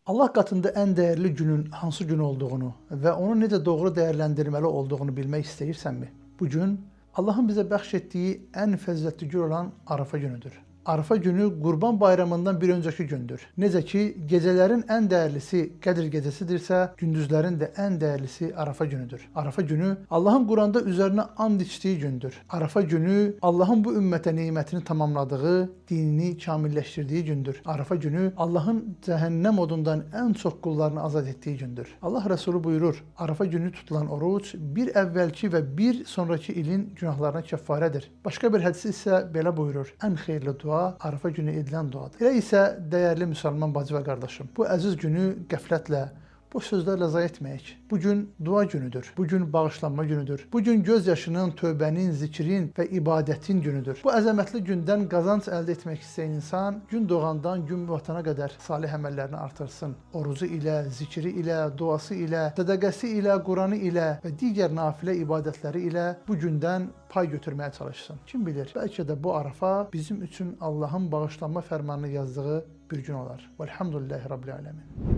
Allah katında en değerli günün hansı gün olduğunu ve onu necə doğru değerlendirmeli olduğunu bilmək istəyirsənmi? Bu gün Allahın bize bəxş etdiyi en fəzilətli gün olan Arafa günüdür. Arafa günü Qurban Bayramından bir önceki gündür. Necə ki gecelerin en değerlisi Qədir gecesidirsə, gündüzlerin de en değerlisi Arafa günüdür. Arafa günü Allahın Kur'an'da üzerine and içtiği gündür. Arafa günü Allahın bu ümmete nimetini tamamladığı, dinini kamilleştirdiği gündür. Arafa günü Allahın cehennem odundan en çok kullarını azat ettiği gündür. Allah Resulü buyurur, Arafa günü tutulan oruç bir evvelki ve bir sonraki ilin günahlarına kefaredir. Başka bir hadis ise belə buyurur, en hayırlı dua Arafa günü edilen duadır. Elə isə değerli Müslüman bacı ve kardeşim, bu əziz günü qəflətlə, bu sözlerle zayi etməyək. Bugün dua günüdür. Bugün bağışlanma günüdür. Bugün gözyaşının, tövbənin, zikrin ve ibadetin günüdür. Bu əzəmətli gündən qazanc əldə etmək istəyən insan gün doğandan gün batana qədər salih əməllərini artırsın. Orucu ilə, zikri ilə, duası ilə, sədaqəsi ilə, Quranı ilə və digər nafilə ibadətləri ilə bu gündən pay götürməyə çalışsın. Kim bilir, bəlkə də bu Arafa bizim üçün Allahın bağışlanma fərmanını yazdığı bir gün olar. Velhamdülillahi Rabbil alemin.